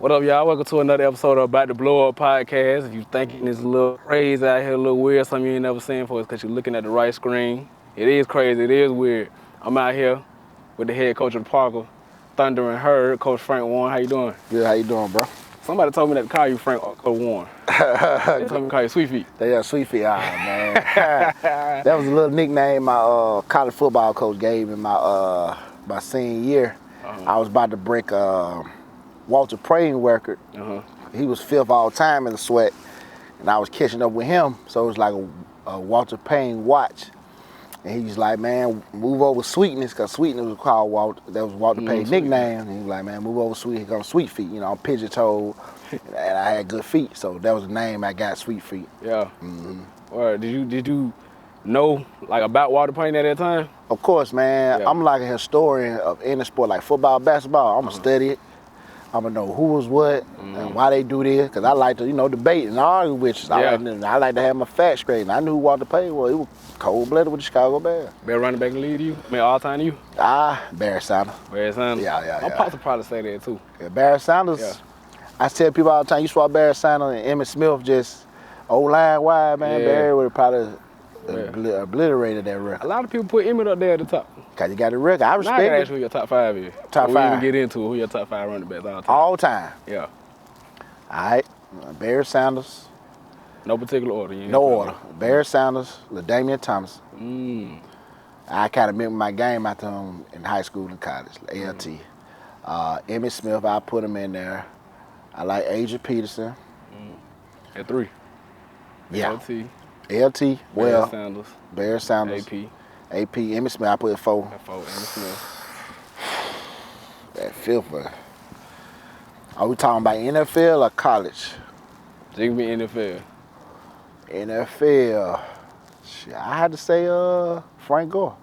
What up, y'all? Welcome to another episode of About to Blow Up Podcast. If you thinking it's a little crazy out here, a little weird, something you ain't never seen before, it's because you're looking at the right screen. It is crazy. It is weird. I'm out here with the head coach of the Parker, Thunder and Herd, Coach Frank Warren. How you doing? Good, how you doing, bro? Somebody told me not to call you Frank or Coach Warren. They told me to call you Sweet Feet. Yeah, Sweet Feet, man. That was a little nickname my college football coach gave me my senior year. I was about to break Walter Payton record. He was 5th all time in the sweat, and I was catching up with him, so it was like a Walter Payton watch. And he was like, man, move over Sweetness, because Sweetness was called Walter. That was Walter Payton's nickname. And he was like, man, move over Sweet. Here comes Sweet Feet. You know, I'm pigeon-toed, and I had good feet, so that was the name I got, Sweet Feet. Yeah. Or did you know like about Walter Payton at that time? Of course, man. I'm like a historian of any sport, like football, basketball. I'm gonna study it. I'm gonna know who was what and why they do this, because I like to, debate and argue with you. I like to have my facts straight. And I knew who Walter Payton was. He was cold-blooded with the Chicago Bears. Better running back in the league to you? I mean, all time to you? Barry Sanders. Barry Sanders? Yeah. My pops would probably say that too. Yeah, Barry Sanders, I tell people all the time, you swap Barry Sanders and Emmitt Smith just O-line wide, man. Barry would have probably obliterated that record. A lot of people put Emmitt up there at the top. Because you got the record. I respect now I can it. ask you who your top 5 is. Top we 5. Even get into it. Who your top 5 running backs all time? All time. Yeah. All right. Barry Sanders. No particular order. No order. Barry Sanders, LaDainian Thomas. I kind of remember my game after him in high school and college, ALT. Emmitt Smith, I put him in there. I like Adrian Peterson. At 3. Yeah. LT. Well. Barry Sanders. AP. Emmitt Smith, I put at 4. At 4. Emmitt Smith. That 5th one. Are we talking about NFL or college? Give me NFL. NFL. Shit, I had to say Frank Gore.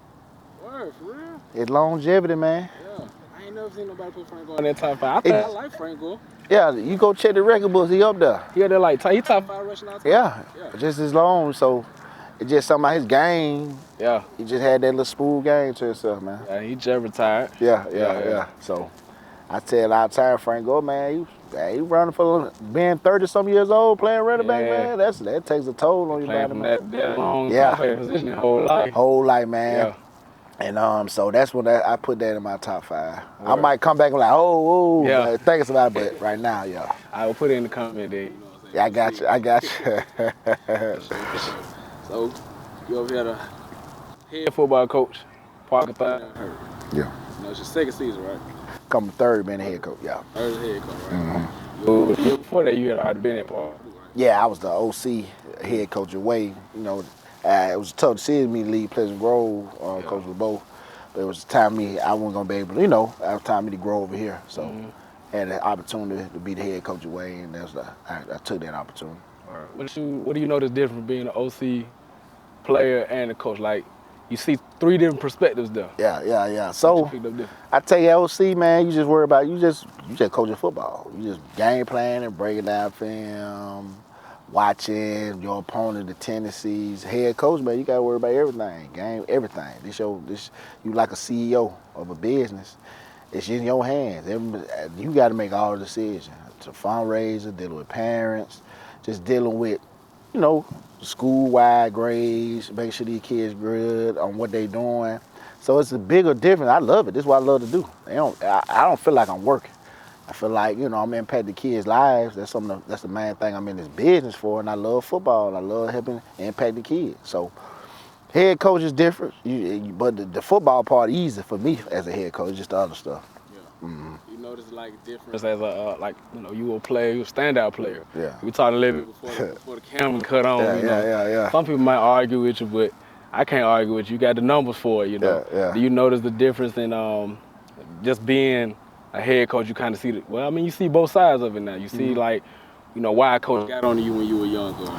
Word, for real? His longevity, man. Yeah. I ain't never seen nobody put Frank Gore in that top 5. I like Frank Gore. Yeah, you go check the record books, he up there. He there like, he top 5 rushing out. Yeah, just as long, so it's just something about his game. Yeah. He just had that little smooth game to himself, man. Yeah, he just retired. Yeah. So I tell all the time, Frank Gore, man, he running for being 30-some years old, playing running back, man. That takes a toll on you, man. That long position, whole life, man. Yeah. And so that's when I put that in my top 5. I might come back and like, thinking about it, but right now, I will put it in the comment there. Yeah, I got you. So, you over here the head football coach, Parker Thunder. Yeah. It's your second season, right? Come 3rd being the head coach, yeah. 3rd head coach, right? Before that, you had already been at Parker. Yeah, I was the OC head coach away. It was a tough decision for me to leave Pleasant Grove, coach with both. But it was time I wasn't going to be able to, it was time for me to grow over here. So I had the opportunity to be the head coach away, and I took that opportunity. What do you notice different being an OC player and a coach? Like, you see 3 different perspectives there. Yeah. So I tell you, OC, man, you just worry about you just coaching football. You just game planning, breaking down film, watching your opponent, the tendencies. Head coach, man, you gotta worry about everything, game, everything. You like a CEO of a business. It's in your hands. You got to make all the decisions. It's a fundraiser, dealing with parents, just dealing with, school-wide grades, making sure these kids good on what they doing. So it's a bigger difference. I love it. This is what I love to do. I don't feel like I'm working. I feel like, I'm impacting kids' lives. That's the main thing I'm in this business for, and I love football, and I love helping impact the kids. So head coach is different, but the football part easy for me as a head coach, just the other stuff. Yeah. You notice like difference as a you a player, you a standout player. Yeah. We talked a little bit before the camera cut on. Yeah. Some people might argue with you, but I can't argue with you. You got the numbers for it, Yeah. Do you notice the difference in just being a head coach? You kind of see you see both sides of it now. You see why a coach got on you when you were younger.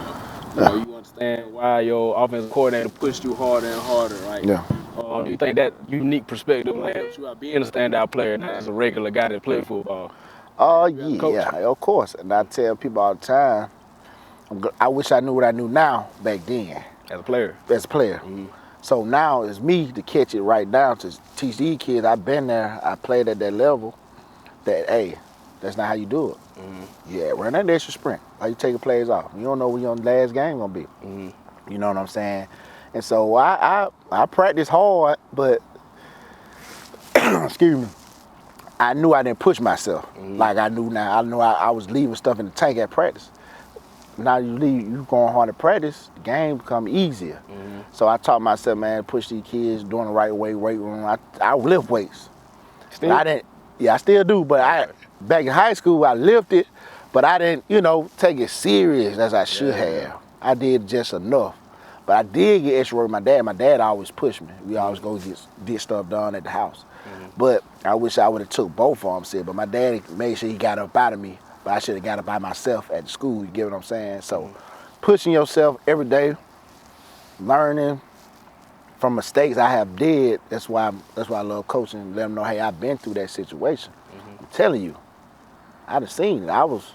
You understand why your offensive coordinator pushed you harder and harder, right? Yeah. You think that unique perspective helps you out being a standout player, not as a regular guy that play football? Yeah, of course. And I tell people all the time, I wish I knew what I knew now back then. As a player? As a player. So now it's me to catch it right now to teach these kids. I've been there, I played at that level, that, hey, That's not how you do it. Yeah, run that extra sprint. How you taking plays off? You don't know when your last game gonna be. You know what I'm saying? And so I practice hard, but excuse me, I knew I didn't push myself. Like I knew I was leaving stuff in the tank at practice. Now you going hard at practice, the game become easier. So I taught myself, man, push these kids doing the right way, weight room. I lift weights. Still? I didn't. Yeah, I still do. But back in high school, I lifted, but I didn't, take it serious as I should have. I did just enough. But I did get extra work with my dad. My dad always pushed me. We always go get stuff done at the house. But I wish I would have took both of them, but my dad made sure he got up out of me. But I should have got up by myself at the school, you get what I'm saying? So pushing yourself every day, learning from mistakes I have did, that's why I love coaching, let them know, hey, I've been through that situation. I'm telling you, I done seen it. I was,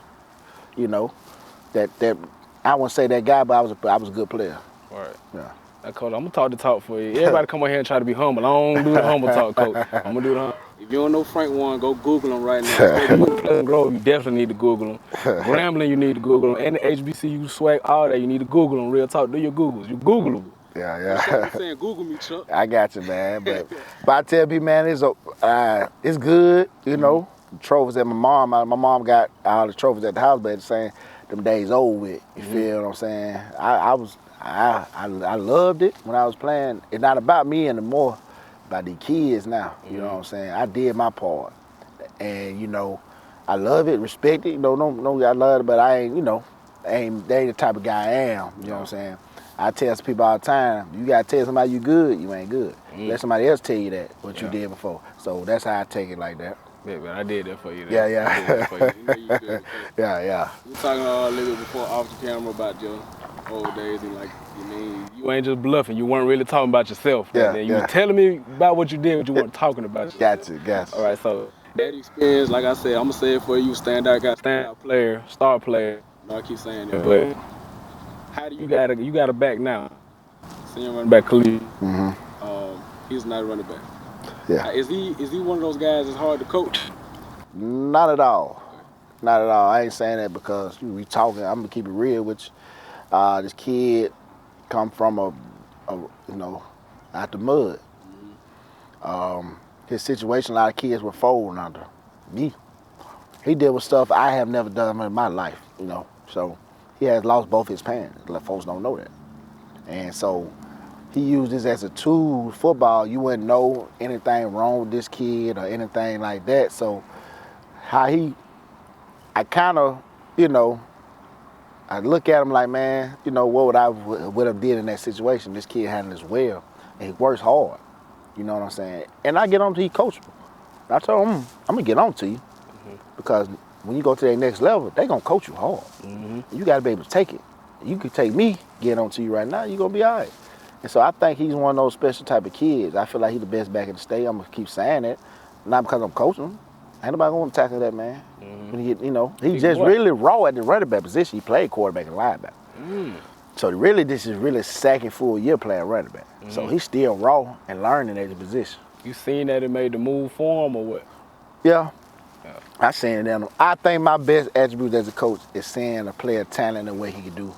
that I wouldn't say that guy, but I was a good player. Right. Yeah. Coach, I'm gonna talk for you. Everybody come on here and try to be humble. I don't do the humble talk, Coach. I'm gonna do the humble. If you don't know Frank Warren, go Google him right now. If you in Pleasant Grove, you definitely need to Google him. Grambling, you need to Google him. And the HBCU swag, all that, you need to Google him. Real talk, do your Googles. You Google them. Yeah. I'm saying Google me, Chuck. I got you, man. But I tell people, man, it's good, Trophies that my mom got all the trophies at the house, but saying them days old with. You feel what I'm saying? I loved it when I was playing. It's not about me anymore, about the kids now. You know what I'm saying? I did my part, and I love it, respect it. No, I love it, but I ain't, they ain't the type of guy I am. You know what I'm saying? I tell people all the time, you gotta tell somebody you good, you ain't good. Let somebody else tell you that what you did before. So that's how I take it like that. Yeah, but I did that for you. Yeah. I did that for you. You know you good. Yeah. We talking a little bit before off the camera about your old days and you ain't just bluffing. You weren't really talking about yourself. You were telling me about what you did, but you weren't talking about yourself. Got you. All right, so that experience, like I said, I'm gonna say it for you, standout player, star player. I keep saying that, but how do you got a back now? Seeing running back Khalid. He's not a running back. Yeah. Is he one of those guys that's hard to coach? Not at all. Not at all. I ain't saying that because we talking. I'm gonna keep it real with you. This kid come from out the mud. His situation, a lot of kids were folding under. He dealt with stuff I have never done in my life. So he has lost both his parents. Folks don't know that, and so he used this as a tool. Football, you wouldn't know anything wrong with this kid or anything like that. So I kind of, I look at him like, man, what would I would have did in that situation? This kid handled this well, and he works hard. You know what I'm saying? And I get on to he coachable. I told him, I'm gonna get on to you because when you go to that next level, they gonna coach you hard. You gotta be able to take it. You could take me, get on to you right now, you gonna be all right. And so I think he's one of those special type of kids. I feel like he's the best back in the state. I'm gonna keep saying that, not because I'm coaching him. Ain't nobody gonna tackle that man. He's just really raw at the running back position. He played quarterback and linebacker. So this is really second full year playing running back. So he's still raw and learning at the position. You seen that it made the move for him or what? Yeah. I seen that. I think my best attribute as a coach is seeing a player talent and what he can do.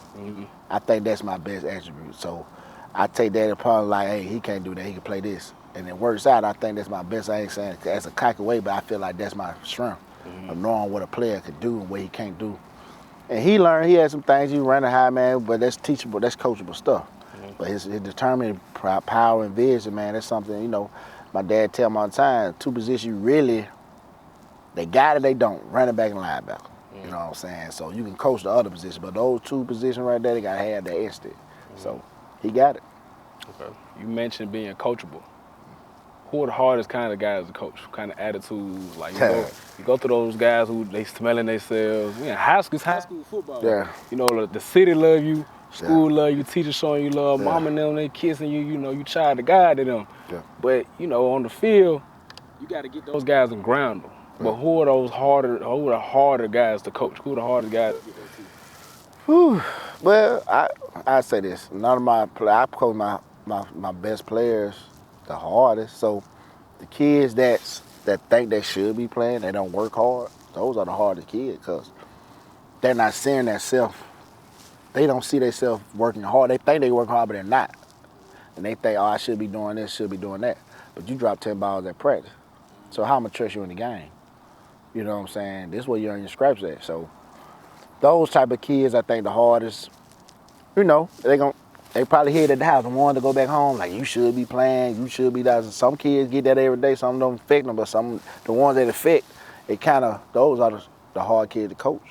I think that's my best attribute. So I take that upon like, hey, he can't do that. He can play this. And it works out. I think that's my best. I ain't saying that's a cocky way, but I feel like that's my strength of knowing what a player could do and what he can't do. And he learned, he had some things, he ran a high, man, but that's teachable, that's coachable stuff. But his determined power and vision, man, that's something, my dad tell me all the time, two positions you really, they got it, they don't, running back and linebacker. You know what I'm saying? So you can coach the other position, but those two positions right there, they got to have that instinct. So he got it. Okay. You mentioned being coachable. Who are the hardest kind of guys to coach? What kind of attitudes? Like you go through those guys who they smelling themselves. High school football. Yeah. The city love you, school love you, teachers showing you love, mom and them they kissing you. You child to God to them. Yeah. But on the field, you got to get those guys and ground them. But who are the harder guys to coach? Who are the hardest guys to get those teams? Whew. Well, I say this. None of my I coach my best players the hardest. So the kids that think they should be playing, they don't work hard. Those are the hardest kids because they're not seeing themselves. They don't see themselves working hard. They think they work hard, but they're not. And they think, oh, I should be doing this, should be doing that. But you drop 10 balls at practice. So how much trust you in the game? You know what I'm saying? This is where you earn your scraps at. So those type of kids, I think the hardest, you know, they probably hear it at the house and want to go back home, like, you should be playing, you should be that. Some kids get that every day, some don't affect them, but some, the ones that affect, those are the hard kids to coach.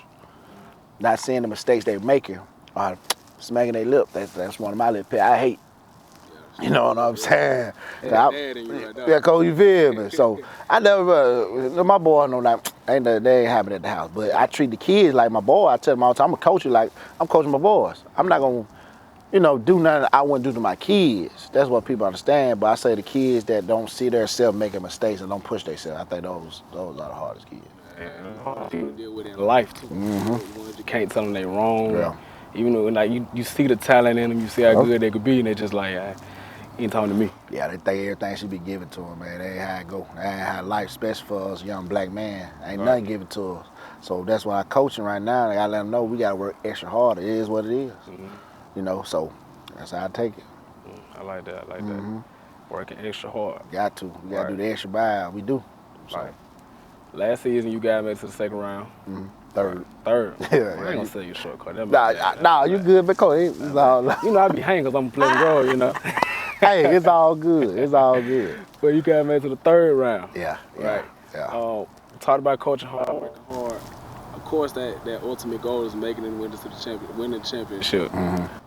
Not seeing the mistakes they're making, or smacking their lip. That's one of my lip pets I hate. You know what I'm saying? Yeah, coach, you feel me? So I never, my boy know that they ain't happening at the house. But I treat the kids like my boy. I tell them all the time, I'm a coach you like I'm coaching my boys. I'm not gonna, do nothing I wouldn't do to my kids. That's what people understand. But I say the kids that don't see themselves making mistakes and don't push themselves, I think those are the hardest kids. And people deal with it in life too. Mm-hmm. You can't tell them they wrong. Yeah. Even though like you see the talent in them, you see how good they could be, and they're just like, he ain't talking to me. Yeah, they think everything should be given to them, man. That ain't how it go. That ain't how life, especially for us young black men. Ain't nothing given to us. So that's why I'm coaching right now. I gotta let them know we gotta work extra hard. It is what it is. So that's how I take it. I like that. That. Working extra hard. Got to. We gotta do the extra mile. We do. So. Right. Last season, you guys made it to the second round. Third. Third. Yeah, I ain't gonna say you shortcut. Nah, you good, because it's all. I be hanging because I'm a Pleasant Grove, Hey, it's all good. It's all good. But you guys made it to the third round. Yeah. Right. Yeah. Talked about coaching hard, working hard. Of course, that ultimate goal is making it and winning the championship.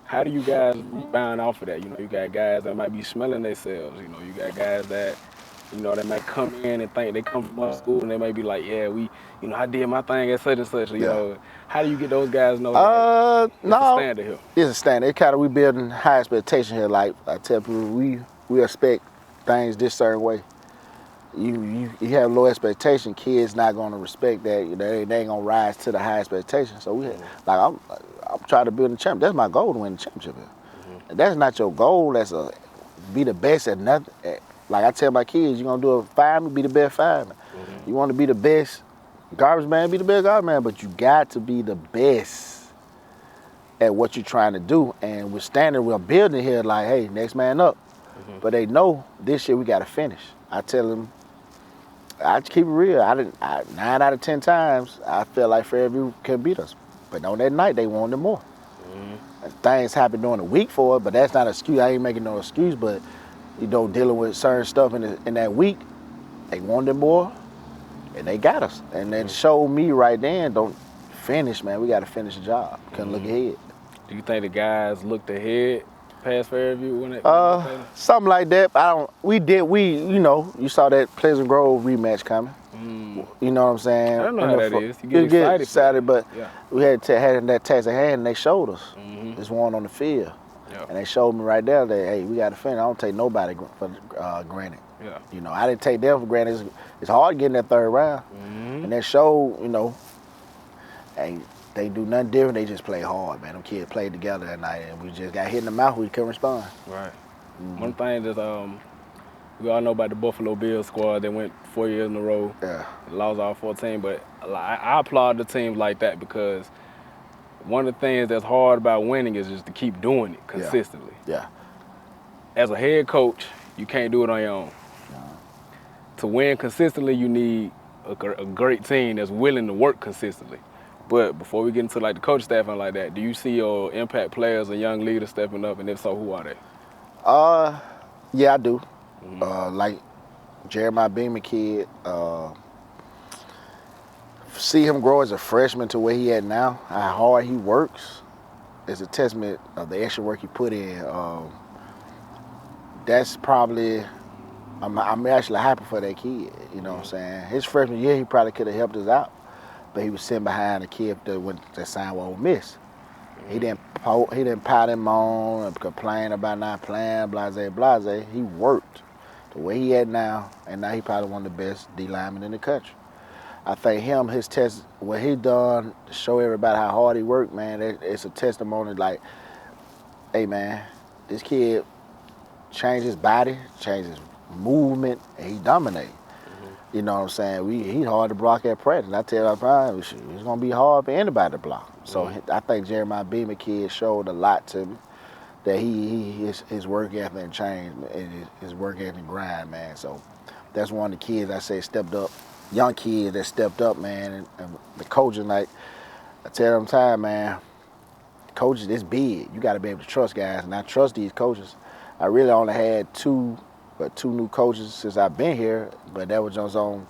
How do you guys rebound off of that? You got guys that might be smelling themselves. You got guys that, they might come in and think they come from our school and they might be like, yeah, I did my thing at such and such. How do you get those guys to know that it's a standard here? It's a standard. We building high expectation here. Like I tell people, we expect things this certain way. You have low expectation, kids not gonna respect that. They ain't gonna rise to the high expectation. So I'm trying to build a champion. That's my goal, to win the championship. And that's not your goal. That's be the best at nothing. Like I tell my kids, you're gonna do a fireman, be the best fireman. You want to be the best garbage man, be the best garbage man. But you got to be the best at what you're trying to do. And we're building here like, hey, next man up. But they know this year we got to finish. I tell them, I keep it real. 9 out of 10 times, I felt like Fairview can beat us. But on that night, they wanted more. Things happen during the week for it, but that's not an excuse. I ain't making no excuse, but dealing with certain stuff in that week, they wanted more, and they got us. And then showed me right then, don't finish, man. We got to finish the job. Couldn't look ahead. Do you think the guys looked ahead past Fairview when it? Something like that. You saw that Pleasant Grove rematch coming. You know what I'm saying? I don't know how that is. You get excited, but we had that task at hand, and they showed us. This one on the field. And they showed me right there that, hey, we got to finish. I don't take nobody for granted. I didn't take them for granted. It's hard getting that third round. And that showed, hey, they do nothing different. They just play hard, man. Them kids played together that night, and we just got hit in the mouth. We couldn't respond. Right. One thing that we all know about the Buffalo Bills squad. They went 4 years in a row. Yeah. Lost all 14, but I applaud the teams like that because one of the things that's hard about winning is just to keep doing it consistently. Yeah. As a head coach, you can't do it on your own. To win consistently, you need a great team that's willing to work consistently. But before we get into the coach staff and like that, do you see your impact players and young leaders stepping up? And if so, who are they? Yeah, I do. Like Jeremiah Beamer kid, see him grow as a freshman to where he at now, how hard he works is a testament of the extra work he put in. That's probably, I'm actually happy for that kid, you know what I'm saying? His freshman year, he probably could have helped us out, but he was sitting behind a kid that signed with Ole Miss. He didn't pout him on and complain about not playing, blase. He worked to where he at now, and now he probably one of the best D linemen in the country. I think his test, what he done to show everybody how hard he worked, man, it's a testimony like, hey man, this kid changed his body, changed his movement, and he dominated. You know what I'm saying? He's hard to block at practice. I tell him, it's gonna be hard for anybody to block. So I think Jeremiah Beamer kid showed a lot to me. That his work ethic changed and his work ethic grind, man. So that's one of the kids I say stepped up, young kids that stepped up, man. And the coaches, like I tell them time, man, coaches, it's big. You got to be able to trust guys, and I trust these coaches. I really only had two new coaches since I've been here, but that was just on.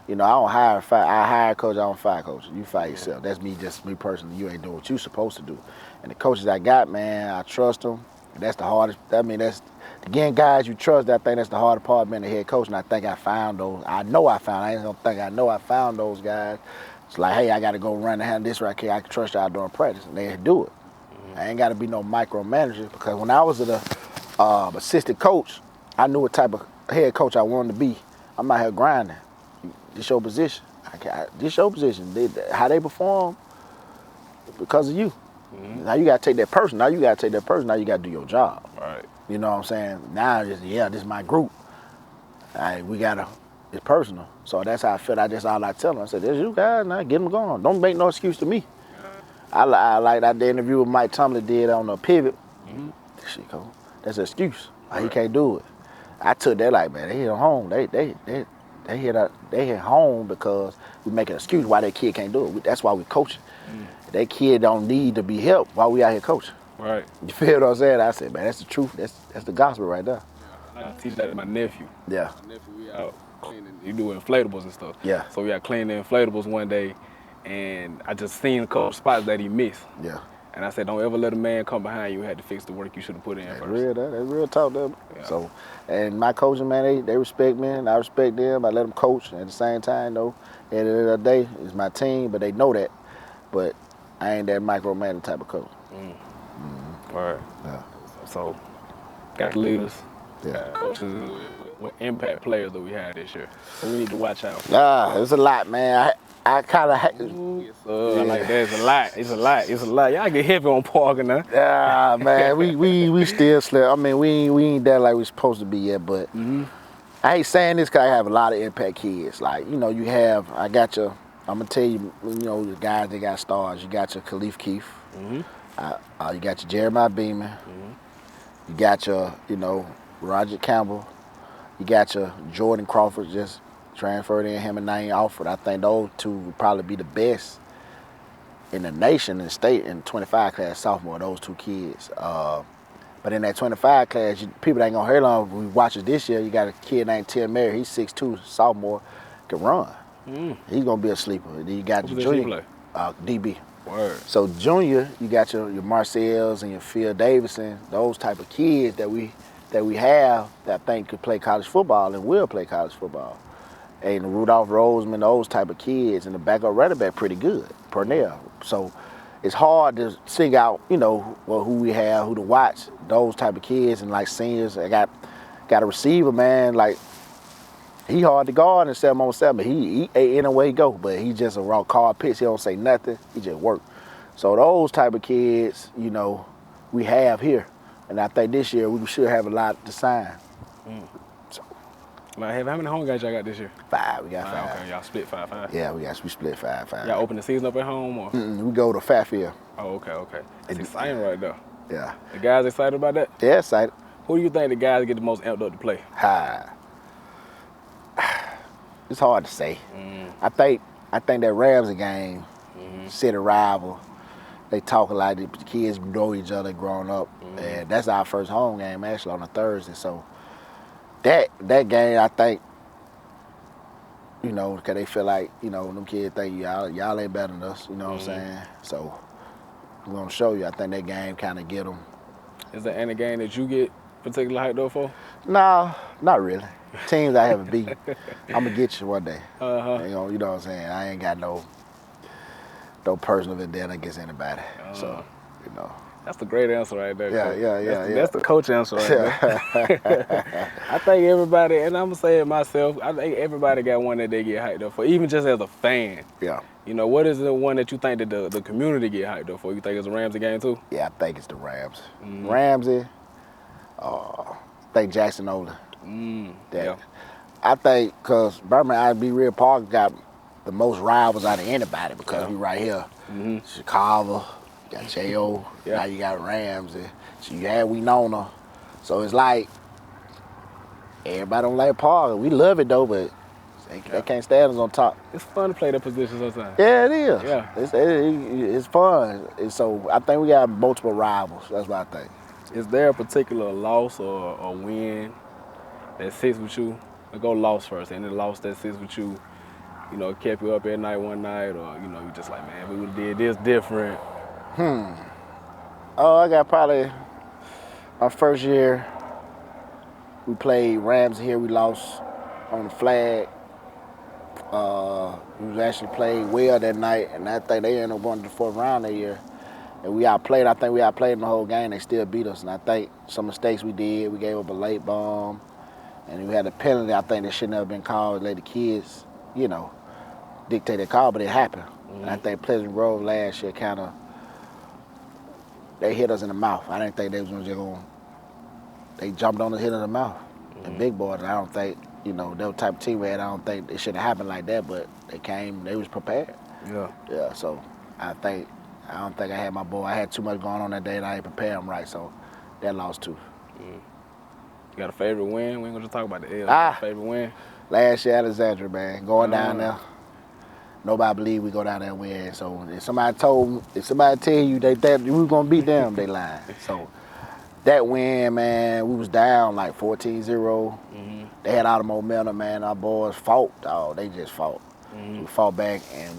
You know, I don't hire, fire. I hire a coach, I don't fire coach. You fire yourself. That's me, just me personally. You ain't doing what you supposed to do. And the coaches I got, man, I trust them. That's the hardest. I mean, that's again, guys you trust. I think that's the hardest part of being a head coach. And I think I found those. I know I found. I ain't gonna think I know I found those guys. It's like, hey, I got to go run and handle this right here. I can trust y'all during practice, and they do it. I ain't got to be no micromanager because when I was an assistant coach, I knew what type of head coach I wanted to be. I'm out here grinding. This your position. This your position. How they perform because of you. Now you gotta take that person. Now you gotta do your job. Right. You know what I'm saying? Now this is my group. It's personal. So that's how I felt. All I tell them. I said, there's you guys. Now get them going. Don't make no excuse to me. I like that interview with Mike Tomlin did on the pivot. Shit, cool. That's an excuse. Right. He can't do it. I took that like, man, they hit home. They hit home because we make an excuse why that kid can't do it. That's why we coaching. That kid don't need to be helped while we out here coaching. Right. You feel what I'm saying? I said, man, that's the truth. That's the gospel right there. I teach that to my nephew. Yeah. My nephew, we out cleaning. He do inflatables and stuff. Yeah. So we out cleaning the inflatables one day, and I just seen a couple spots that he missed. Yeah. And I said, don't ever let a man come behind you and have to fix the work you should have put in first. That's real talk there. Yeah. So, and my coaching, man, they respect me, and I respect them. I let them coach. And at the same time, though, at the end of the day, it's my team, but they know that. But I ain't that micromanaging type of coach. Right. Yeah. So, got leaders. Yeah. Coaches with impact players that we had this year. So we need to watch out. It's a lot, man. I kind of. Yes, sir. I like that. It's a lot. Y'all get heavy on parking now. Yeah, man. We still slip. I mean, we ain't that like we supposed to be yet, but I hate saying this because I have a lot of impact kids. Like, you know, I'm gonna tell you, the guys that got stars. You got your Khalif Keith. You got your Jeremiah Beaman. You got your, Roger Campbell. You got your Jordan Crawford just transferred in, him and Naeem Alford. I think those two would probably be the best in the nation and state in 25 class sophomore, those two kids. But in that 25 class, people ain't gonna hear long. We watch it this year. You got a kid named Tim Mary. He's 6'2", sophomore, can run. He's gonna be a sleeper. Then you got your junior, DB. Word. So junior, you got your Marcells and your Phil Davidson, those type of kids that we have that I think could play college football and will play college football. And Rudolph Roseman, those type of kids, and the backup running back pretty good, Purnell. So it's hard to sing out, who we have, who to watch, those type of kids, and like seniors. I got a receiver, man, like he hard to guard in 7-on-7. He anywhere he go, but he just a raw card pitch. He don't say nothing. He just work. So those type of kids, we have here, and I think this year we should have a lot to sign. How many home games y'all got this year? 5. We got 5. Okay, y'all split 5-5. Yeah, we split 5-5. Y'all open the season up at home or? We go to Fairfield. Oh, okay. It's exciting right there. Yeah. The guys excited about that? Yeah, excited. Who do you think the guys get the most amped up to play? It's hard to say. I think that Ramsey game, city rival. They talk a lot. The kids know each other growing up, and that's our first home game actually on a Thursday. So that game, I think, because they feel like them kids think y'all ain't better than us. You know what I'm saying? So we're gonna show you. I think that game kind of get them. Is there any game that you get particularly hyped up for? No, not really. Teams I haven't beat, I'm gonna get you one day. You know what I'm saying? I ain't got no personal vendetta against anybody. So, That's the great answer right there. Yeah. That's the coach answer right there. I think everybody, and I'm gonna say it myself, I think everybody got one that they get hyped up for, even just as a fan. Yeah. What is the one that you think that the community get hyped up for? You think it's a Ramsey game too? Yeah, I think it's the Rams. Ramsey, I think Jackson Ola. I think because Birmingham, I'd be real, Park got the most rivals out of anybody because Yeah. we right here. Mm-hmm. Chicago, you got J.O., Yeah. now you got Ramsey. So you had Winona. So it's like, everybody don't like Park. We love it though, but they can't stand us on top. It's fun to play that position sometimes. Yeah, it is. Yeah. It's fun. And so I think we got multiple rivals. That's what I think. Is there a particular loss or a win that sits with you? I'll go loss first, and the loss that sits with you, kept you up at night one night, or you just like, man, we would have did this different. Oh, I got probably my first year. We played Rams here. We lost on the flag. We was actually played well that night, and I think they ended up going to the fourth round that year. And we outplayed. I think we outplayed in the whole game. They still beat us. And I think some mistakes we did. We gave up a late bomb, and we had a penalty. I think that should never been called. Let the kids, dictate the call, but it happened. Mm-hmm. And I think Pleasant Grove last year they hit us in the mouth. I didn't think they was just going. They jumped on us, hit us in the mouth. Mm-hmm. And big boys. I don't think that type of team we had. I don't think it should have happened like that. But they came. They was prepared. Yeah. Yeah. So I don't think I had my boy. I had too much going on that day, and I didn't prepare him right. So that lost too. Mm-hmm. You got a favorite win? We ain't gonna just talk about the L. Favorite win? Last year, Alexandria, man, going down there. Nobody believed we go down there and win. So if somebody tell you that we were gonna beat them, they lying. So that win, man, we was down like 14-0. Mm-hmm. They had all the momentum, man. Our boys fought, dog. They just fought. Mm-hmm. We fought back, and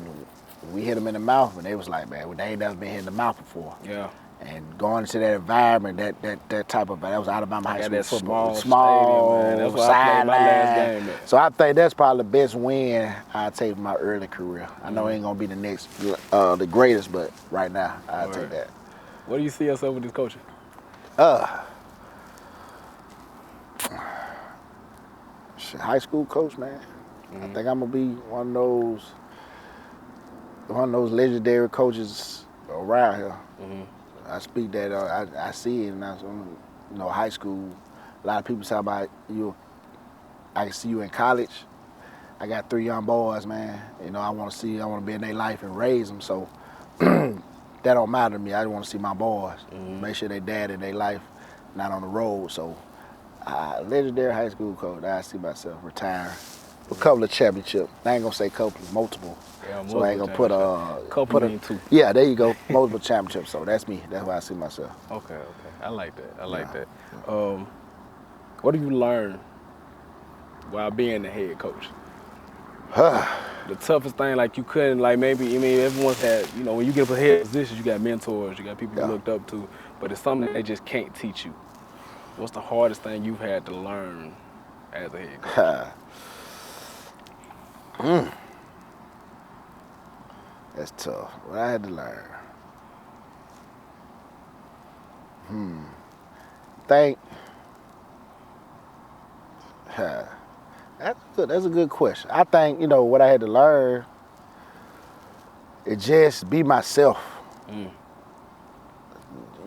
we hit them in the mouth, and they was like, man, they ain't never been hit in the mouth before. Yeah. And going into that environment, that type of, that was Alabama High School. That small small stadium, man. That's where I played my last game, man. So I think that's probably the best win I take from my early career. I know it ain't gonna be the greatest, but right now I'll take that. What do you see yourself with this coaching? High school coach, man. Mm-hmm. I think I'm gonna be one of those legendary coaches around here. Mm-hmm. I speak that I see it, and high school. A lot of people talk about you. I can see you in college. I got 3 young boys, man. I want to be in their life and raise them. So that don't matter to me. I just want to see my boys, make sure they dad in their life, not on the road. So legendary high school coach. I see myself retiring. A couple of championships. I ain't gonna say couple, multiple. Yeah, so I ain't gonna put two. Yeah, there you go. Multiple championships. So that's me. That's where I see myself. Okay. I like that. What do you learn while being the head coach? The toughest thing, like you couldn't, like maybe, everyone's had, when you get up a head position, you got mentors, you got people you looked up to, but it's something that they just can't teach you. What's the hardest thing you've had to learn as a head coach? That's tough. What I had to learn. That's a good question. I think, what I had to learn is just be myself. You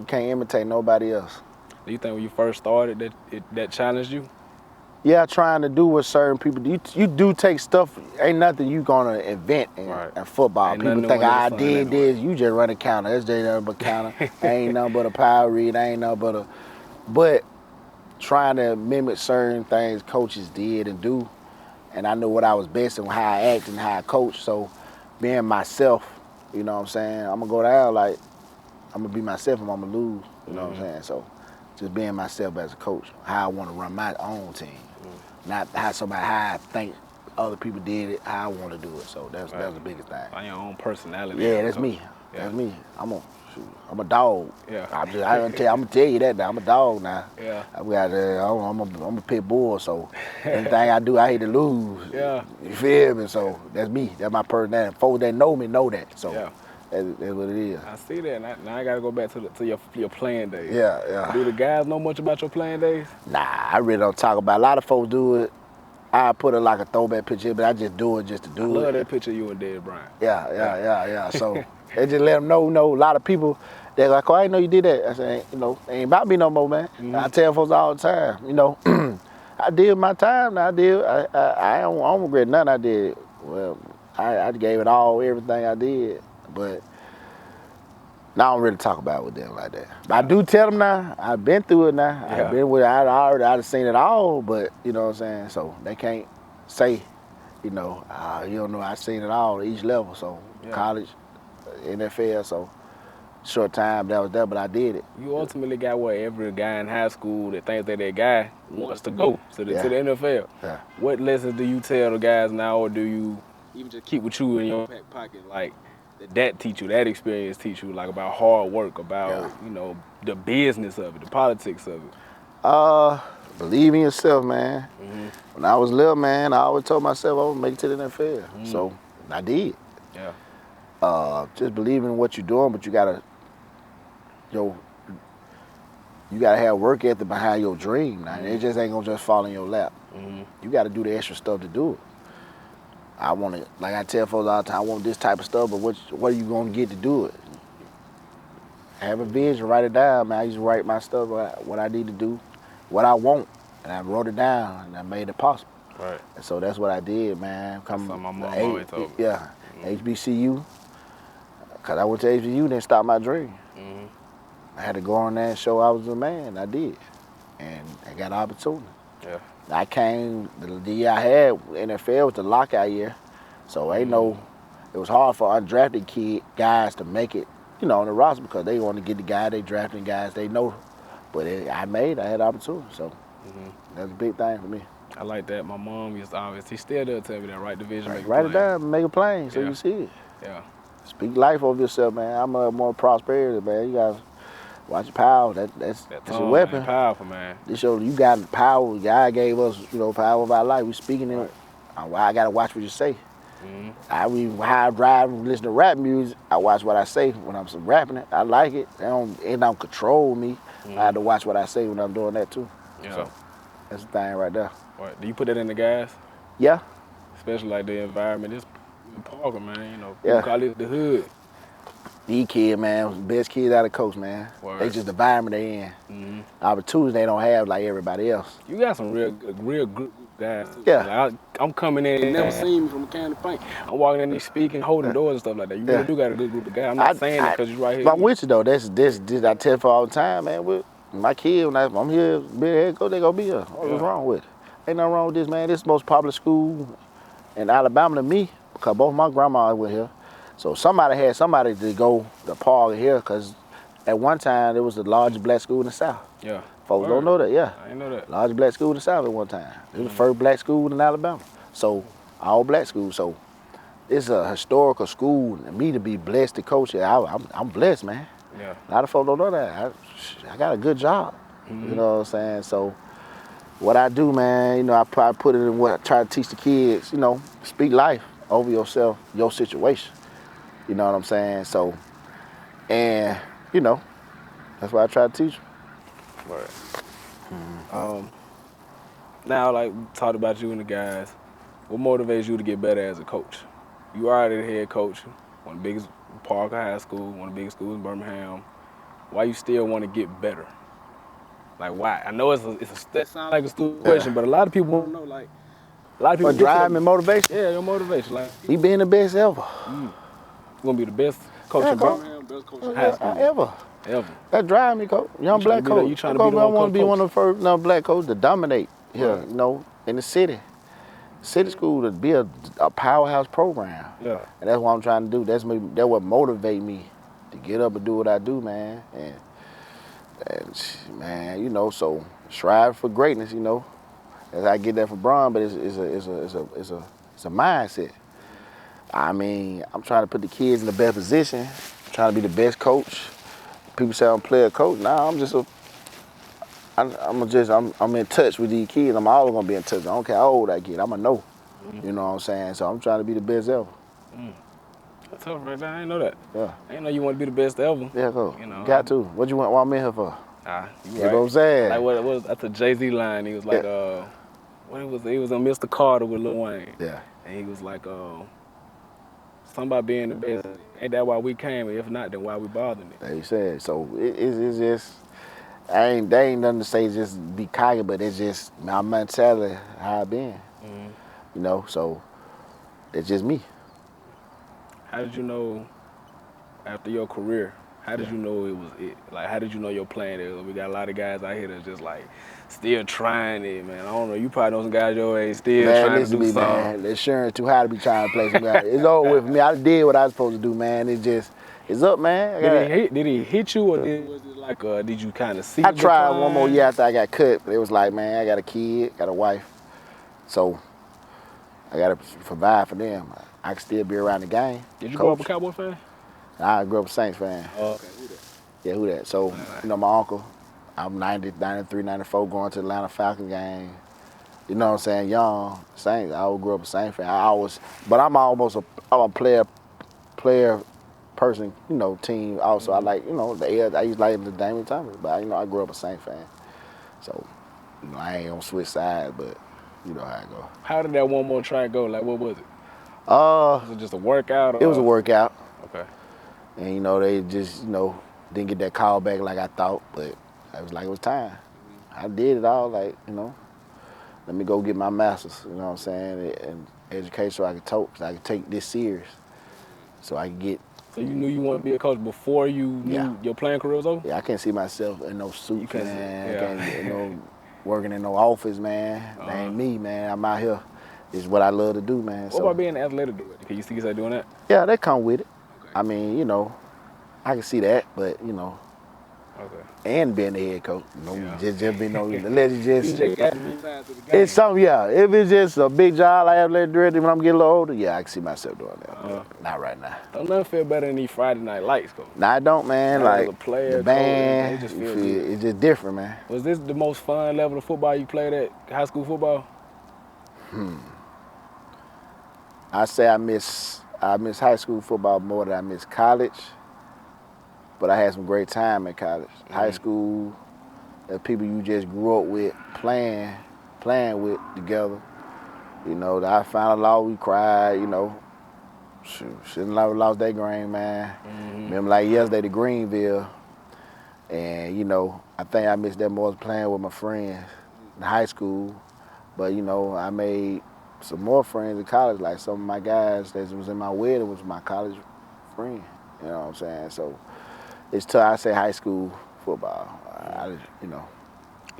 can't imitate nobody else. Do you think when you first started that challenged you? Yeah, trying to do what certain people do. You do take stuff, ain't nothing you gonna invent in football. People think I did this, you just run a counter. That's just nothing but counter. Ain't nothing but a power read, ain't nothing but trying to mimic certain things coaches did and do. And I knew what I was best and how I act and how I coach. So being myself, you know what I'm saying? I'm gonna go down like, I'm gonna be myself and I'm gonna lose, you know what I'm saying? So just being myself as a coach, how I wanna run my own team. Not how I think other people did it, how I want to do it. So that's the biggest thing. Find your own personality. Yeah, that's me. Yeah. That's me. I'm a dog. Yeah. I'm gonna tell you that now. I'm a dog now. Yeah. I'm a pit bull. So anything I do, I hate to lose. Yeah. You feel me? So that's me. That's my personality. Folks that know me know that. So that's what it is. I see that. Now I gotta go back to your playing days. Yeah. Do the guys know much about your playing days? Nah, I really don't talk about it. A lot of folks do it. I put it like a throwback picture, but I just do it just to do it. I love that picture of you and Dad Bryant. Yeah. So they just let them know. A lot of people, they're like, "Oh, I didn't know you did that." I say, "It ain't about me no more, man." I tell folks all the time, I did my time. I did. I don't regret nothing I did. Well, I gave it all, everything I did. But now I don't really talk about it with them like that. But I do tell them now. I've been through it now. Yeah. I've been with it. I've seen it all. But you know what I'm saying. So they can't say, you know, you don't know. I've seen it all at each level. So college, NFL. So short time that was there, but I did it. You ultimately got what every guy in high school that thinks that their guy wants to go to the NFL. Yeah. What lessons do you tell the guys now, or do you even just keep with you in your back pocket, like that teach you, that experience teach you, like about hard work, about you know the business of it, the politics of it? Believe in yourself, man. When I was little, man, I always told myself I would make it to the NFL. So I did. Yeah. Just believe in what you're doing, but you gotta have work ethic behind your dream. Now, it just ain't gonna just fall in your lap. You gotta do the extra stuff to do it. I want it, like I tell folks all the time, I want this type of stuff, but what are you gonna get to do it? Have a vision, write it down, man. I used to write my stuff, what I need to do, what I want, and I wrote it down, and I made it possible. Right. And so that's what I did, man. That's something my mom always told me. Yeah, HBCU, because I went to HBCU, then start my dream. I had to go on there and show I was a man. I did, and I got an opportunity. Yeah. I came the year I had NFL was the lockout year, so it was hard for undrafted guys to make it, you know, on the roster because they want to get the guy they drafting guys they know. But I had opportunity, so that's a big thing for me. I like that. My mom used to always, she still does tell me that, write the vision, make it Write plain. it down, make it plain so you see it. Yeah. Speak life over yourself, man. I'm more prosperity, man. You guys watch your power. That's your weapon. Man, powerful, man. This show you got the power. God gave us, you know, power of our life. We speaking it. I gotta watch what you say. How I drive and listen to rap music, I watch what I say when I'm rapping it. I like it. It don't control me. I have to watch what I say when I'm doing that too. Yeah. So that's the thing right there. Right. Do you put that in the guys? Yeah. Especially like the environment. It's in Parker, man. You know, people call it the hood. These kids, man, best kids out of coach, man. Word. They just the environment they in. Opportunities they don't have like everybody else. You got some real good guys. Too. Yeah. Like I'm coming in and never seen me from a can of paint. I'm walking in there speaking, holding doors and stuff like that. You really do got a good group of guys. I'm not saying that because you're right here. But I'm with you though. This I tell for all the time, man. With my kid, when I'm here, be a head coach, they gonna be here. What's wrong with it? Ain't nothing wrong with this, man. This is the most popular school in Alabama to me because both my grandmas went here. So somebody had somebody to go to Parker here because at one time it was the largest black school in the South. Yeah. Folks don't know that, yeah. I didn't know that. Largest black school in the South at one time. It was the first black school in Alabama. So all black school. So it's a historical school, and me to be blessed to coach here, I'm blessed, man. Yeah. A lot of folks don't know that. I got a good job. You know what I'm saying? So what I do, man, you know, I probably put it in what I try to teach the kids, you know, speak life over yourself, your situation. You know what I'm saying? So, and, you know, that's what I try to teach them. Right. Now, like we talked about you and the guys, what motivates you to get better as a coach? You already the head coach, one of the biggest Parker High School, one of the biggest schools in Birmingham. Why you still want to get better? Like why? I know that sounds like a stupid question, but a lot of people want to know. Like a lot of people. What drive and motivation? Yeah, your motivation. Like he being the best ever. You gonna be the best coach in Birmingham, best coach in high school ever. That drive me, coach. Young black coach. You trying to be the I want to be one of the first black coaches to dominate here, you know, in the city. City school to be a powerhouse program. Yeah. And that's what I'm trying to do. That's what motivate me to get up and do what I do, man. And man, you know, so strive for greatness, you know. As I get that from Braun, but it's a mindset. I mean, I'm trying to put the kids in the best position, trying to be the best coach. People say I'm a player coach. Nah, I'm in touch with these kids. I'm always gonna be in touch. I don't care how old I get. I'ma know. You know what I'm saying? So I'm trying to be the best ever. That's tough right there. I didn't know that. Yeah. I didn't know you want to be the best ever. Yeah, go. You know, got to. What you want? What I'm in here for? You know what I'm saying? Like what was that's a Jay-Z line. He was like, he was on Mr. Carter with Lil Wayne. Yeah. And he was like, something about being the best. Ain't that why we came? If not, then why we bothering it? Like you said. So it's just, They ain't nothing to say. Just be cocky, but it's just my mentality, how I been. You know, so it's just me. How did you know after your career? How did you know it was it? Like, how did you know your plan is? We got a lot of guys out here that's just like still trying it, man. I don't know. You probably know some guys your age still Man, trying to listen do to me, something. man. The insurance too high to be trying to play some guy. It's over with for me. I did what I was supposed to do, man. It's up, man. Did he hit you, or was it like, did you kind of see I the tried one more decline? year after I got cut, but it was like, man, I got a kid, got a wife, so I got to provide for them. I can still be around the game. Did you grow up a Cowboy fan? I grew up a Saints fan. Oh, okay. Who that? Yeah, who that? So, you know, my uncle, I'm 90, 93, 94, going to the Atlanta Falcon game. You know what I'm saying? Young, Saints. I always grew up a Saints fan. But I'm a player person, you know, team also. I like, you know, I used to like the Damian Thomas, but, you know, I grew up a Saints fan. So, you know, I ain't gonna switch sides, but you know how it go. How did that one more try go? Like, what was it? Was it just a workout? It was a workout. Okay. And, you know, they just, you know, didn't get that call back like I thought, but I was like, it was time. I did it all, like, you know, let me go get my master's, you know what I'm saying, and education so I could take this serious, so I could get. So you knew you wanted to be a coach before you knew your playing career was over? Yeah, I can't see myself in no suits, man. Yeah. I can't, you know, working in no office, man. That ain't me, man. I'm out here. It's what I love to do, man. What about being an athletic director? Can you see yourself doing that? Yeah, that come with it. Okay. I mean, you know, I can see that, but, you know, and being the head coach, you know, just be no, let it just. It's something, yeah. If it's just a big job like athletic director when I'm getting a little older, yeah, I can see myself doing that. Not right now. Don't nothing feel better than these Friday night lights, coach. Nah, I don't, man. As like a player, the band, coach, it's just different, man. Was this the most fun level of football you played at, high school football? I say I miss high school football more than I miss college. But I had some great time in college. High school, the people you just grew up with, playing with together. You know, I found a law, we cried, you know. Shouldn't have lost that game, man. Remember like yesterday to Greenville. And, you know, I think I missed that more playing with my friends in high school. But, you know, I made some more friends in college. Like some of my guys that was in my wedding was my college friend. You know what I'm saying? So it's tough. I say high school football. You know.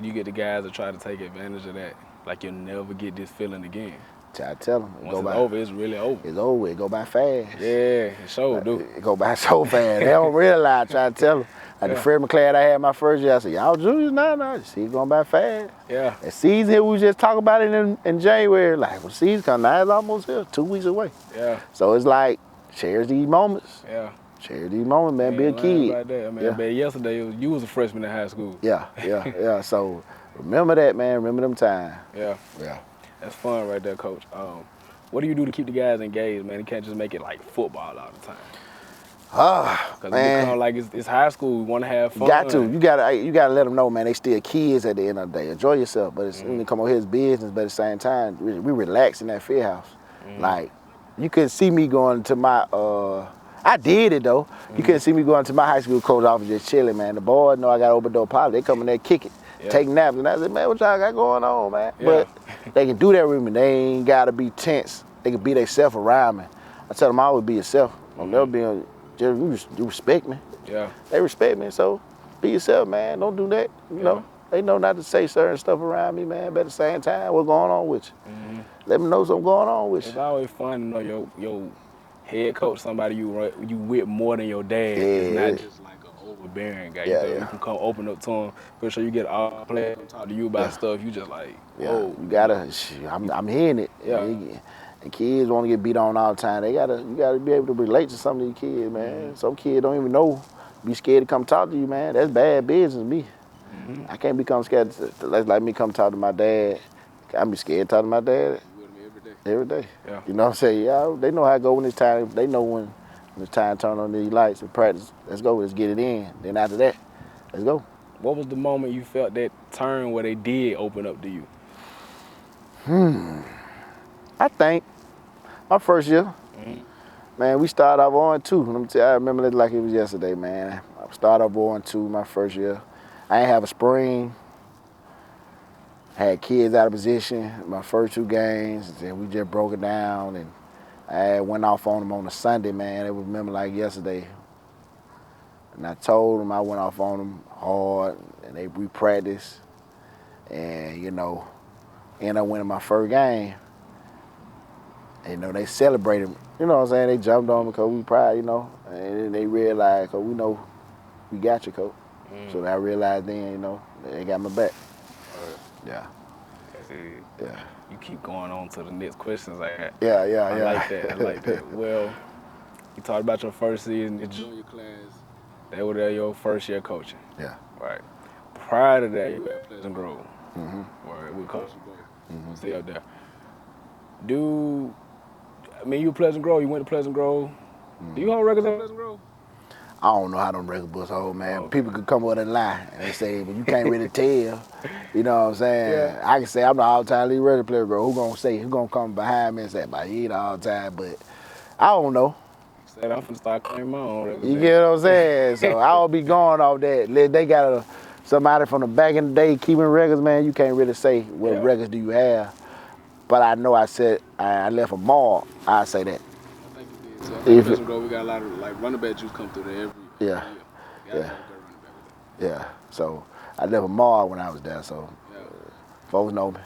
You get the guys that try to take advantage of that. Like you'll never get this feeling again. I tell them. Once it's over, it's really over. It's over. It go by fast. Yeah, it sure do. It go by so fast. They don't realize. I try to tell them. Like the freshman class I had my first year, I said, y'all juniors now. See, it's going by fast. Yeah. The season here, we was just talking about it in January. Like, when the season come now, it's almost here, 2 weeks away. Yeah. So it's like, cherish these moments. Yeah. Cherish these moments, man. Be a kid. About that. I mean, I bet yesterday you was a freshman in high school. Yeah. So remember that, man. Remember them times. Yeah. That's fun right there, Coach. What do you do to keep the guys engaged, man? You can't just make it like football all the time. Because it become like it's high school. We want to have fun. You gotta let them know, man. They still kids at the end of the day. Enjoy yourself, but when you come over here, it's business. But at the same time, we relax in that field house. Like you couldn't see me going to my. I did it though. You couldn't see me going to my high school coach office just chilling, man. The boys know I got open door policy. They come in there, kick it, take naps, and I said, man, what y'all got going on, man? But they can do that with me. They ain't gotta be tense. They can be themselves around me. I tell them always be yourself. Don't never be on. Just you respect me. Yeah. They respect me, so be yourself, man. Don't do that. You know, they know not to say certain stuff around me, man. But at the same time, what's going on with you? Let me know something going on with you. It's always fun to know your head coach, somebody you with more than your dad. Yeah. It's not just like an overbearing guy. You can come open up to him. Pretty sure you get all players come talk to you about stuff. You just like, whoa. You gotta. I'm hearing it. Yeah. And kids want to get beat on all the time. You gotta be able to relate to some of these kids, man. Some kids don't even know. Be scared to come talk to you, man. That's bad business, me. I can't become scared. Like me come talk to my dad. I be scared to talk to my dad. Every day. Yeah. You know what I'm saying? Yeah, they know how it go when it's time. They know when it's time to turn on these lights and practice. Let's go. Let's get it in. Then after that, let's go. What was the moment you felt that turn where they did open up to you? I think my first year, man, we started off 0-2. Let me tell you, I remember it like it was yesterday, man. I started off 0-2 my first year. I ain't have a spring. Had kids out of position my first 2 games, and we just broke it down. And I went off on them on a Sunday, man. It was remember like yesterday. And I told them I went off on them hard, and we practiced, and ended up winning my first game. And, they celebrated. You know what I'm saying? They jumped on me because we proud, and then they realized, because we know we got you, coach. So I realized then, they got my back. Yeah. Yeah. You keep going on to the next questions like that. Yeah. I like that. Well, you talked about your first season, your junior class. They were there your first year coaching. Yeah. Right. Prior to that, you were at Pleasant Grove. Mm-hmm. Where we coached both. Mm-hmm. Stay up there. You were Pleasant Grove. You went to Pleasant Grove. Do you hold records at Pleasant Grove? I don't know how them record books hold, man. Oh. People could come with a lie and they say, but you can't really tell. You know what I'm saying? Yeah. I can say I'm the all-time lead record player, bro. Who gonna come behind me and say, "But he the all-time"? But I don't know. Said I'm finna start claiming my own records. You get what I'm saying? So I'll be going off that. They got somebody from the back in the day keeping records, man. You can't really say what records do you have. But I know I said I left a mark. I say that. So at Pleasant Grove, we got a lot of running back juice come through there every year. Yeah. So I left a mark when I was there. So folks know me.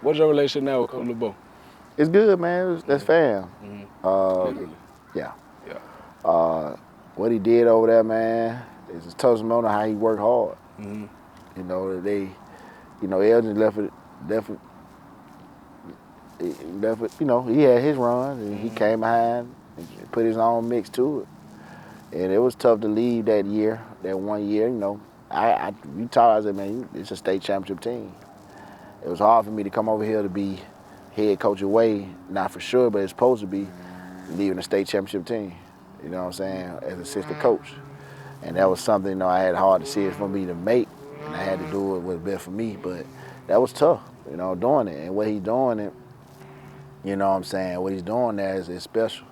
What's your relationship now with Coach LeBeau? It's good, man. That's fam. Yeah. What he did over there, man, is a testimony of how he worked hard. Elgin left it. He had his run, and he came behind and put his own mix to it. And it was tough to leave that 1 year. I said, man, it's a state championship team. It was hard for me to come over here to be head coach away, not for sure, but it's supposed to be leaving a state championship team. You know what I'm saying? As assistant coach. And that was something, I had hard decisions for me to make, and I had to do what was best for me, but that was tough, doing it. And what he's doing it, what he's doing there is special.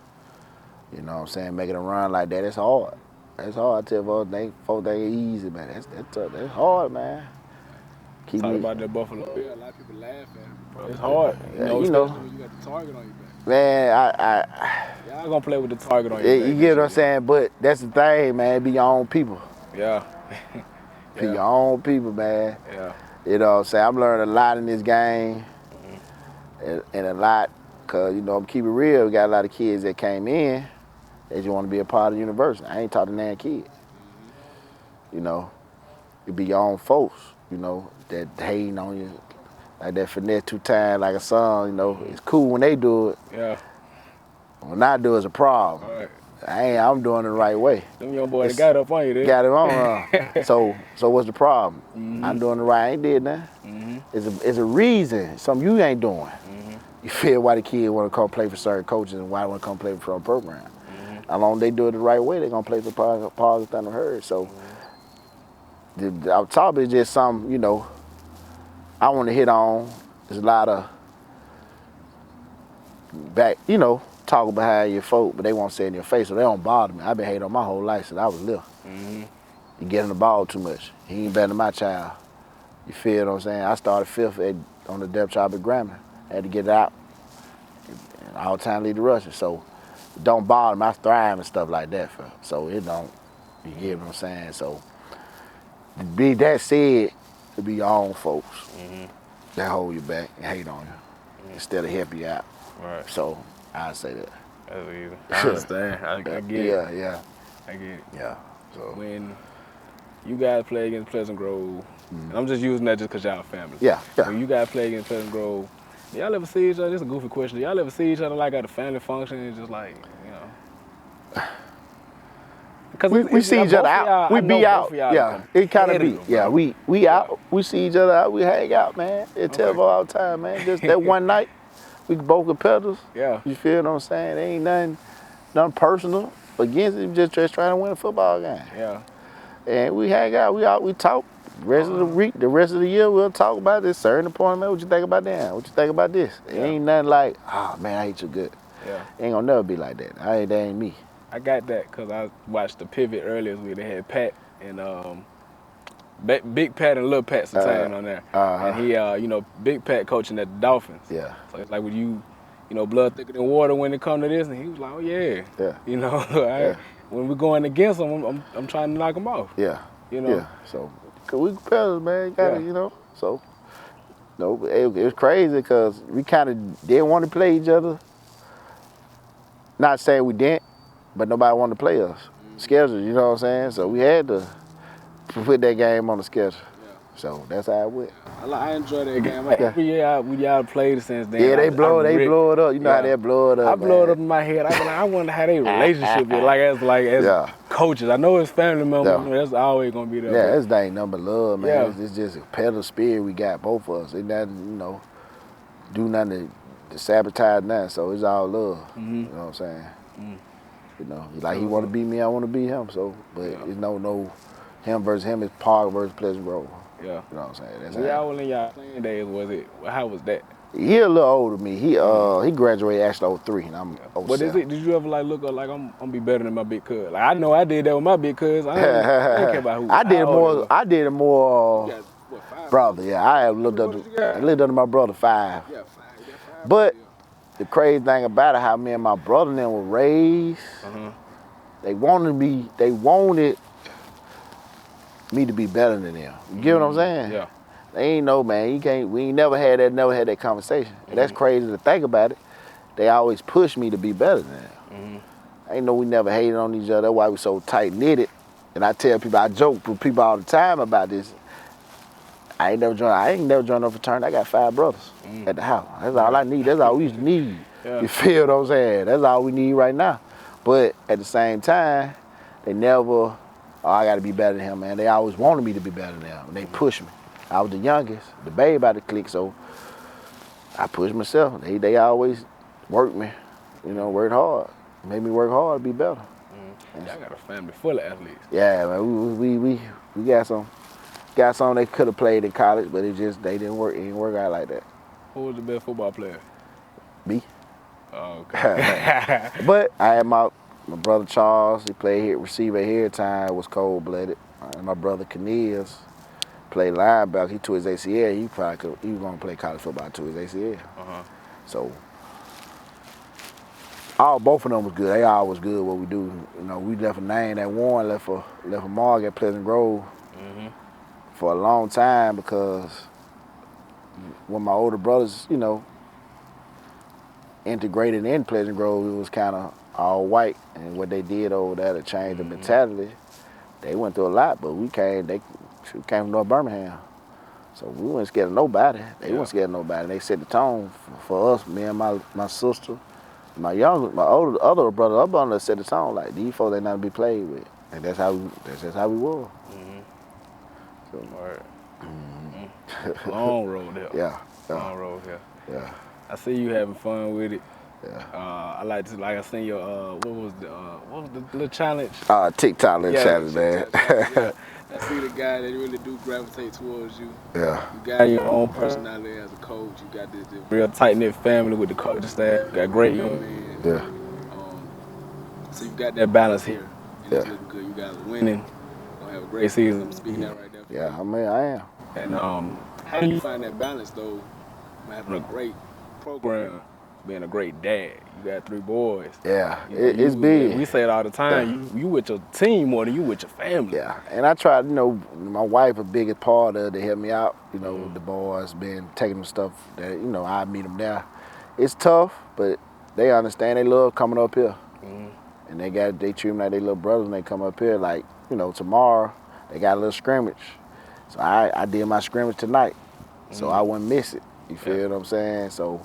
You know what I'm saying? Making a run like that, it's hard. It's hard. I tell folks, they ain't easy, man. That's tough. That's hard, man. Talk about that Buffalo Bill. A lot of people laugh at it. It's hard. Especially when you got the target on your back. Man, y'all gonna play with the target on your back. You get what I'm saying? But that's the thing, man. Be your own people. Yeah. Be your own people, man. Yeah. You know what I'm saying? I'm learning a lot in this game. And a lot, because, I'm keeping it real. We got a lot of kids that came in. They just want to be a part of the university. I ain't talking to that kid. It be your own folks, that hating on you. Like that finesse 2 times like a song, it's cool when they do it. Yeah. When I do it's a problem. Right. I'm doing it the right way. Them young boys got up on you there. Got it on. So what's the problem? I'm doing it right. I ain't did nothing. It's a reason. Something you ain't doing. You feel why the kid want to come play for certain coaches and why they want to come play for a program. How long they do it the right way, they're going to play for Paul Thunder Herd. So the top is just something, I want to hit on. There's a lot of talking behind your folk, but they won't say it in your face, so they don't bother me. I've been hating on my whole life since I was little. You get him the ball too much. He ain't better than my child. You feel what I'm saying? I started 5th on the depth chart at Grambling. I had to get it out. All-time leader rusher. So it don't bother me. I thrive and stuff like that. So it don't, you get what I'm saying? So that said, to be your own folks that hold you back and hate on you instead of help you out. Right. So I say that. That's easy. I understand. I get it. Yeah. I get it. Yeah. So when you guys play against Pleasant Grove, and I'm just using that just because y'all family. Yeah. When you guys play against Pleasant Grove, do y'all ever see each other? This is a goofy question. Do y'all ever see each other like at a family function and just like, Because we see each other out. We be out. Yeah, it kind of be. Yeah, we out. We see each other out. We hang out, man. It tells all the time, man. Just that one night, we both competitors. Yeah. You feel what I'm saying? There ain't nothing personal against it. Just trying to win a football game. Yeah. And we hang out. We out. We talk. The rest of the week, the rest of the year, we'll talk about this certain appointment. What you think about that? What you think about this? It ain't nothing like, oh man, I hate you good. Yeah. It ain't gonna never be like that. That ain't me. I got that because I watched the pivot earlier this week. They had Pat and Big Pat and Little Pat Sertan on there. And he, Big Pat coaching at the Dolphins. Yeah. So it's like, would you, blood thicker than water when it come to this? And he was like, oh yeah. Yeah. When we're going against him, I'm trying to knock him off. Yeah. You know. Yeah. So, cause we competitors, man. You gotta, So, no, it was crazy because we kind of didn't want to play each other. Not saying we didn't, but nobody wanted to play us. Schedule, you know what I'm saying? So we had to put that game on the schedule. Yeah. So that's how it went. I enjoy that game. Every year we y'all played since then. Yeah, they blow it up. You know how they blow it up. I blow it up in my head. I wonder how they relationship is as coaches. I know it's family members. Yeah. That's always gonna be there. Yeah, it's ain't nothing but love, man. Yeah. It's just a competitive spirit we got, both of us. It doesn't, do nothing to sabotage nothing. So it's all love. You know what I'm saying? He want to beat me, I want to beat him. So, but it's no him versus him. It's Park versus Pleasant Grove. Yeah. You know what I'm saying? That's y'all in y'all playing days, was it? How was that? He a little older than me. He graduated actually 03 and I'm 07. What is it? Did you ever look up like I'm gonna be better than my big cuz? Like I know I did that with my big cuz. I don't care about who. I did it more. Brother, yeah. I lived under my brother 5. Yeah, 5. But the crazy thing about it, how me and my brother and them were raised, they wanted me to be better than them. You get what I'm saying? Yeah. They ain't know, man. We ain't never had that conversation. And that's crazy to think about it. They always push me to be better than them. I ain't know we never hated on each other. That's why we so tight knitted. And I tell people, I joke with people all the time about this. I ain't never joined no fraternity. I got 5 brothers at the house. That's all I need. That's all we used to need. Yeah. You feel what I'm saying? That's all we need right now. But at the same time, they never, I got to be better than him, man. They always wanted me to be better than him. And they pushed me. I was the youngest, the babe out of the clique, so I pushed myself. They always worked me, worked hard. Made me work hard to be better. Y'all got a family full of athletes. Yeah, man. We got some they could have played in college, but they didn't work. It didn't work out like that. Who was the best football player? Me. Oh, okay. But I had my brother Charles. He played here, receiver here at time. Was cold-blooded. And my brother Cornelius played linebacker. He tore his ACL. He was gonna play college football to his ACL. So both of them was good. They all was good what we do. We left a name that won, left a mark at Pleasant Grove. For a long time because when my older brothers, integrated in Pleasant Grove, it was kind of all white. And what they did over there to change the mentality, they went through a lot, but they came from North Birmingham. So we weren't scared of nobody. They weren't scared of nobody. They set the tone for us, me and my sister, other brother up on us set the tone, like these folks ain't nothing to be played with. And that's how we were. So, long road there. Yeah. Long road here. Yeah. I see you having fun with it. Yeah. I seen your what was the little challenge? TikTok little challenge, man. I see the guy that really do gravitate towards you. Yeah. You got your own personality as a coach. You got this real tight knit family with the coaching staff. You got great young men. Yeah. So you got that balance here. And it's looking good. You guys are winning. Gonna have a great season. I'm speaking that right there. Yeah, I am. And how do you find that balance though? Having a great program, being a great dad. You got 3 boys. Yeah, it's big. We say it all the time. You with your team more than you with your family. Yeah, and I try. My wife a biggest part of it to help me out. The boys been taking them stuff that I meet them there. It's tough, but they understand. They love coming up here, and they treat them like they little brothers when they come up here. Like tomorrow they got a little scrimmage. So I did my scrimmage tonight, so I wouldn't miss it. You feel what I'm saying? So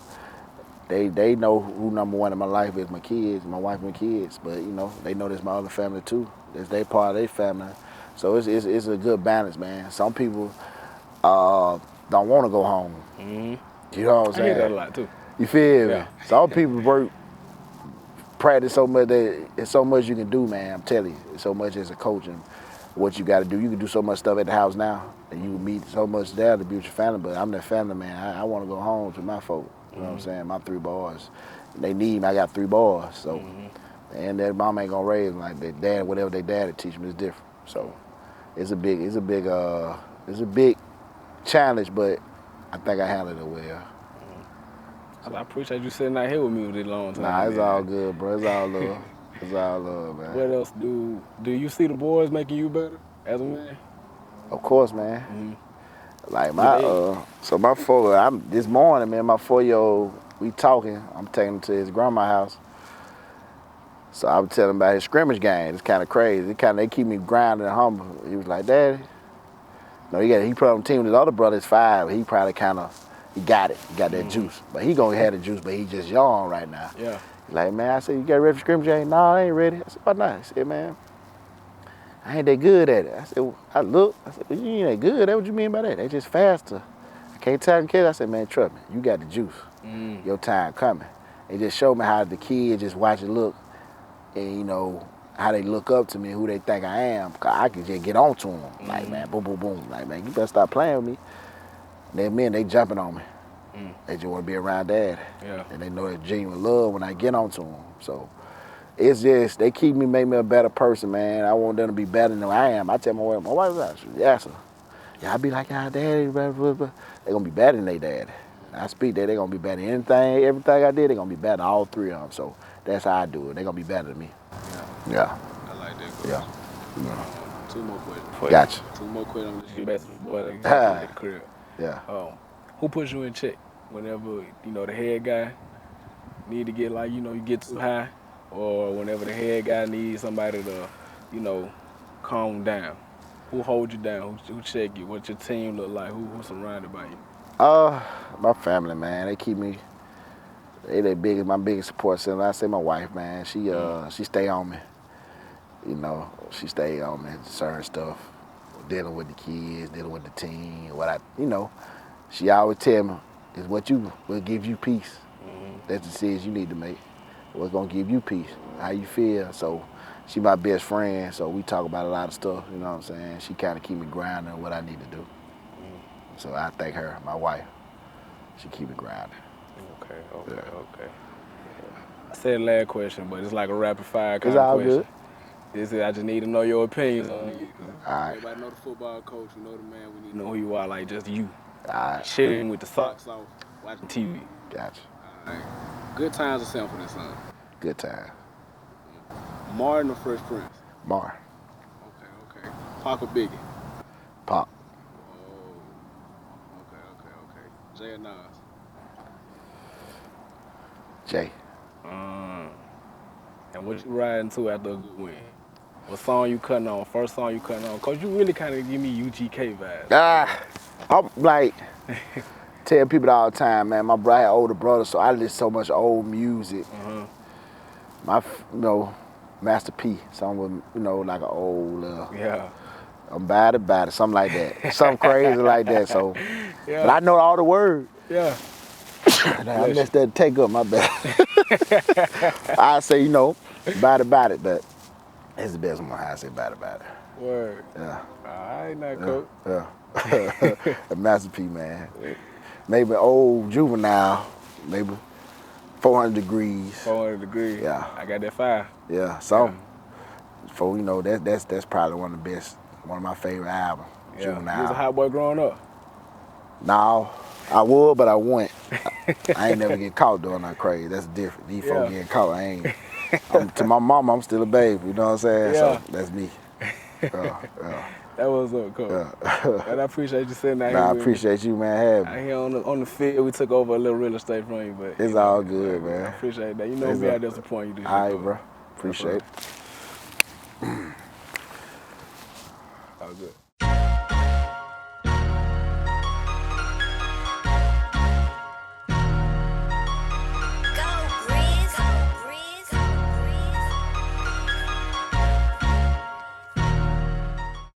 they know who number one in my life is, my kids, my wife and my kids. But they know this my other family too. It's they part of their family. So it's a good balance, man. Some people don't want to go home. You know what I'm saying? I hear that a lot too. You feel me? Some people practice so much that it's so much you can do, man. I'm telling you, it's so much as a coach and what you got to do. You can do so much stuff at the house now, and you can meet so much there to be with your family. But I'm that family man. I want to go home to my folk. You know what I'm saying? My 3 boys. They need me. I got 3 boys. So, and their mom ain't gonna raise them like their dad. Whatever their dad teach me is different. So, it's a big challenge, but I think I handled it well. I appreciate you sitting out here with me this long time. Nah, it's man. all good, bro. It's all love. It's all love, man. What else do you see the boys making you better as a man? Of course, man. Mm-hmm. Like my this morning, man, my 4-year-old, we talking. I'm taking him to his grandma's house. So I was telling him about his scrimmage game. It's kind of crazy. They keep me grounded and humble. He was like, Daddy, no, he put on the team with his other brother's 5. He probably he got it. He got that juice. But he gonna have the juice, but he just young right now. Yeah. He like, man, I said, you got ready for scrimmage game? No, I ain't ready. I said, why not? He said, man, I ain't that good at it. I said, I said, well, you ain't that good. That's what you mean by that? They just faster. I can't tell them kids. I said, man, trust me, you got the juice. Your time coming. They just showed me how the kids just watch it look, and you know, how they look up to me, who they think I am. Cause I can just get on to them. Like, man, boom, boom, boom. Like, man, you better stop playing with me. And then they jumping on me. They just want to be around Dad. Yeah. And they know it's genuine love when I get on to them. So it's just, they make me a better person, man. I want them to be better than I am. I tell my wife is that? Yes, sir. Yeah, I be like our daddy, blah, blah, blah. They gonna be better than they daddy. I speak that they gonna be better than everything I did, they gonna be better than all 3 of them. So that's how I do it. They gonna be better than me. Yeah. I like that. Coach. Yeah. 2 more questions. Gotcha. 2 more questions. I'm just your best boy. The crib. Yeah. Who puts you in check whenever the head guy need to get you get too high, or whenever the head guy needs somebody to calm down? Who holds you down? Who check you? What your team look like? Who surrounded by you? My family, man. They keep me. My biggest support system. I say my wife, man. She stay on me. You know, she stay on me, certain stuff, dealing with the kids, dealing with the team. She always tell me, is what will give you peace. That's the decision you need to make. What's gonna give you peace? How you feel? So she my best friend, so we talk about a lot of stuff, you know what I'm saying? She kind of keep me grounded in what I need to do. So I thank her, my wife. She keep me grounded. Okay. I said last question, but it's like a rapid fire kind It's of all question. good. I just need to know your opinions on it. All right. Everybody know the football coach, you know the man. We need to know who you are, like just you. All right. Sharing with the socks off, watching TV. Gotcha. All right. Good times or Sanford, son? Good time. Martin or Fresh Prince? Mar. Okay. Pac or Biggie? Pop. Okay. Jay or Nas? Jay. And what you riding to after a good win? What song you cutting on? First song you cutting on? Cause you really kind of give me UGK vibes. I'm like, tell people all the time, man, my brother had older brother, so I listen so much old music. Master P, something with, like an old, Yeah. I'm bad about it, something like that. Something crazy like that, so. Yeah. But I know all the words. Yeah. I messed that take up, my bad. I say, bad about it, but it's the best one I say bad about it. Word. Yeah. All right, now, coach. Yeah. A Master P, man. Maybe old juvenile, maybe 400 degrees. 400 degrees. Yeah. I got that fire. Yeah, so that's probably one of the best, one of my favorite albums. Yeah. Juvenile. You was a hot boy growing up? No, I would, but I wouldn't. I ain't never get caught doing that crazy. That's different. These folks getting caught, to my mama, I'm still a baby, you know what I'm saying? Yeah. So that's me. Yeah. That was up, coach. Yeah. And I appreciate you sitting out here. I with appreciate you, man, having out me. here on the field, we took over a little real estate from you, but It's all good, man. I appreciate that. You know me out there supporting you. All right, bro. Appreciate it. All good.